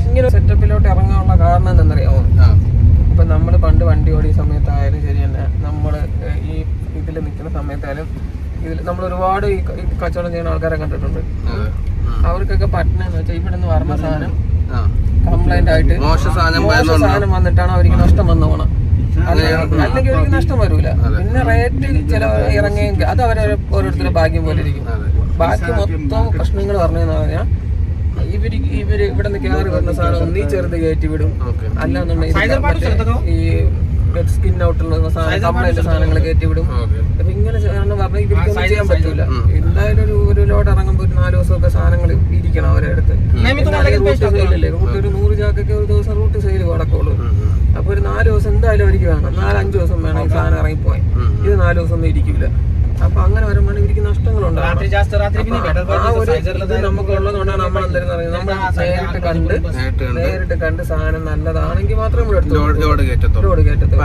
ഇങ്ങനെ സെറ്റപ്പിലോട്ട് ഇറങ്ങാനുള്ള കാരണം എന്താണെന്നറിയാമോ? ഇപ്പൊ നമ്മള് പണ്ട് വണ്ടി ഓടിയ സമയത്തായാലും ശരി തന്നെ, നമ്മള് ഈ ഇതിൽ നിൽക്കുന്ന സമയത്തായാലും ഇതിൽ നമ്മൾ ഒരുപാട് ഈ കച്ചവടം ചെയ്യുന്ന ആൾക്കാരെ കണ്ടിട്ടുണ്ട്. അവർക്കൊക്കെ പറ്റുന്നതെന്ന് വെച്ചാൽ ഇവിടെ നിന്ന് പറഞ്ഞ സാധനം കംപ്ലൈന്റ് ആയിട്ട് മോശം സാധനം വന്നിട്ടാണ് അവർക്ക് നഷ്ടം വന്നു പോണം. അല്ലെങ്കിൽ അവർക്ക് നഷ്ടം വരൂല. പിന്നെ റേറ്റ് ചില ഇറങ്ങിയെങ്കിൽ അത് ഓരോരുത്തരുടെ ഭാഗ്യം പോലെ ഇരിക്കും. ബാക്കി മൊത്തം പ്രശ്നങ്ങൾ പറഞ്ഞതെന്ന് പറഞ്ഞാൽ ഇവര് ഇവിടെ നിന്ന് കയറി വരുന്ന സാധനം ഒന്നീ ചെറുത് കയറ്റി വിടും, അല്ലാന്നുണ്ടെങ്കിൽ ഈ സ്കിൻ ഔട്ടുള്ള കംപ്ലൈന്റ് സാധനങ്ങൾ കയറ്റി വിടും. അപ്പൊ ഇങ്ങനെ പറഞ്ഞാൽ ഇവർക്കൊന്നും ചെയ്യാൻ പറ്റൂല. എന്തായാലും ഒരു ലോഡ് ഇറങ്ങുമ്പോൾ ഒരു 4 ദിവസമൊക്കെ സാധനങ്ങൾ ഇരിക്കണം അവരുടെ അടുത്ത്. റൂട്ട് ഒരു 100 ചാക്കൊക്കെ ഒരു ദിവസം റൂട്ട് സെയിൽ നടക്കുള്ളൂ. അപ്പൊ ഒരു 4 ദിവസം എന്തായാലും അവർക്ക് വേണം, 4-5 ദിവസം വേണം ഈ സാധനം ഇറങ്ങിപ്പോയി. ഇത് 4 ദിവസം ഒന്നും ഇരിക്കില്ല. അപ്പൊ അങ്ങനെ വരുമ്പോൾ ഇവർക്ക് നഷ്ടങ്ങളുണ്ടാകും. നമുക്ക് ഉള്ളതുകൊണ്ടാണ് നമ്മൾ എന്തായാലും നമ്മൾ നേരിട്ട് കണ്ട് സാധനം നല്ലതാണെങ്കിൽ മാത്രമേ ലോഡ് കയറ്റത്തുള്ളൂ.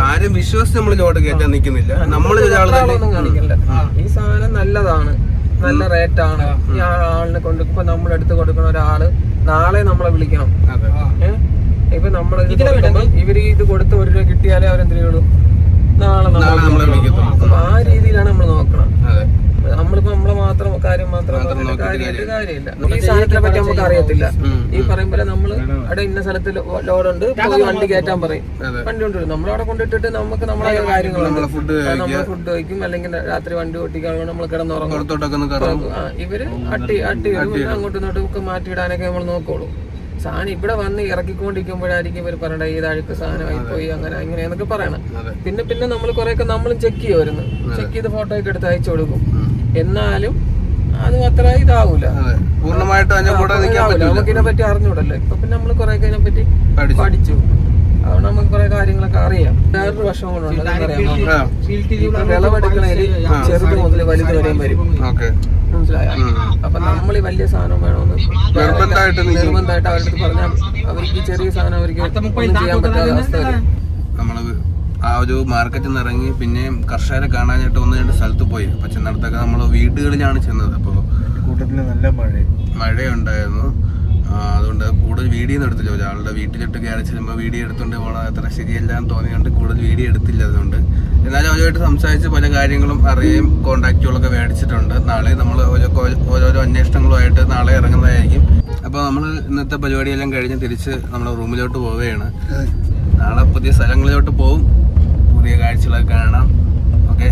ആരും വിശ്വസിച്ച് നമ്മൾ ലോഡ് കയറ്റാൻ നിൽക്കുന്നില്ല. നമ്മളൊന്നും കാണിക്കില്ല. ഈ സാധനം നല്ലതാണ്, നല്ല റേറ്റാണ്. ഈ ആളിനെ കൊണ്ട് ഇപ്പൊ നമ്മളെടുത്ത് കൊടുക്കുന്ന ഒരാള് നാളെ നമ്മളെ വിളിക്കണം. ഇപ്പൊ നമ്മള് ഇവര് ഇത് കൊടുത്ത് 1 രൂപ കിട്ടിയാലേ അവരെന്തിനുള്ളൂ നാളെ നമ്മളെ വിളിക്കും. അപ്പൊ ആ രീതിയിലാണ് നമ്മൾ നോക്കണം. നമ്മളിപ്പോ നമ്മളെ കാര്യം മാത്രം കാര്യമില്ല. ഈ സാധനത്തിനെ പറ്റി നമുക്ക് അറിയത്തില്ല. ഈ പറയുമ്പോൾ നമ്മള് അവിടെ ഇന്ന സ്ഥലത്ത് ലോഡുണ്ട്, വണ്ടി കയറ്റാൻ പറയും, വണ്ടി കൊണ്ടുവരും. നമ്മളവിടെ കൊണ്ടിട്ടിട്ട് നമുക്ക് നമ്മളെ കാര്യങ്ങളുണ്ട്. നമ്മള് ഫുഡ് കഴിക്കും, അല്ലെങ്കിൽ രാത്രി വണ്ടി ഓട്ടിക്കാൻ നമ്മൾ കിടന്നുറങ്ങും. ഇവര് അട്ടി വരും, അങ്ങോട്ടും ഇങ്ങോട്ടും മാറ്റിയിടാനൊക്കെ നമ്മൾ നോക്കുള്ളൂ. സാധനം ഇവിടെ വന്ന് ഇറക്കിക്കൊണ്ടിരിക്കുമ്പോഴായിരിക്കും ഇവർ പറയണ ഏത് അഴുക്ക് സാധനമായി പോയി അങ്ങനെ ഇങ്ങനെയെന്നൊക്കെ പറയണം. പിന്നെ നമ്മൾ കുറെയൊക്കെ നമ്മളും ചെക്ക് ചെയ്യുമായിരുന്നു. ചെക്ക് ചെയ്ത് ഫോട്ടോ ഒക്കെ എടുത്ത് അയച്ചു കൊടുക്കും. എന്നാലും അത് അത്ര ഇതാവൂല, നമുക്കിതിനെ പറ്റി അറിഞ്ഞൂടല്ലോ. ഇപ്പൊ പിന്നെ നമ്മൾ കുറെയൊക്കെ ഇതിനെ പറ്റി പഠിച്ചു. അതുകൊണ്ട് നമുക്ക് കുറെ കാര്യങ്ങളൊക്കെ അറിയാം. വേറൊരു വശം കൊണ്ടുണ്ട്, വിളവെടുക്കണേല് ചെറുത് മുതൽ വലുത് വരെയും വരും. മനസ്സിലായ? അപ്പൊ നമ്മൾ ഈ വലിയ സാധനം വേണമെന്ന് നിർബന്ധമായിട്ട് അവരുടെ അടുത്ത് പറഞ്ഞാൽ അവർക്ക് ചെറിയ സാധനം അവർക്ക് ഒന്നും ചെയ്യാൻ പറ്റാത്ത അവസ്ഥ വരും. നമ്മള് ആ ഒരു മാർക്കറ്റിൽ നിന്ന് ഇറങ്ങി പിന്നെ കർഷകരെ കാണാനായിട്ട് 1-2 സ്ഥലത്ത് പോയി. അപ്പൊ ചെന്നിടത്തൊക്കെ നമ്മള് വീടുകളിലാണ് ചെന്നത്. അപ്പൊ കൂട്ടത്തില് നല്ല മഴയുണ്ടായിരുന്നു. അതുകൊണ്ട് കൂടുതൽ വീഡിയോ ഒന്നും എടുത്തില്ല. ഒരാളുടെ വീട്ടിലിട്ട് കയറി ചെല്ലുമ്പോൾ വീഡിയോ എടുത്തുകൊണ്ട് പോകണം അത്ര ശരിയല്ല എന്ന് തോന്നിയുകൊണ്ട് കൂടുതൽ വീഡിയോ എടുത്തില്ല. അതുകൊണ്ട് എന്നാലും അവരുമായിട്ട് സംസാരിച്ച് പല കാര്യങ്ങളും അറിയുകയും കോൺടാക്റ്റുകളൊക്കെ മേടിച്ചിട്ടുണ്ട്. നാളെ നമ്മൾ ഓരോരോ അന്വേഷണങ്ങളുമായിട്ട് നാളെ ഇറങ്ങുന്നതായിരിക്കും. അപ്പോൾ നമ്മൾ ഇന്നത്തെ പരിപാടിയെല്ലാം കഴിഞ്ഞ് തിരിച്ച് നമ്മൾ റൂമിലോട്ട് പോവുകയാണ്. നാളെ പുതിയ സ്ഥലങ്ങളിലോട്ട് പോവും, പുതിയ കാഴ്ചകളൊക്കെ കാണാം. ഓക്കെ.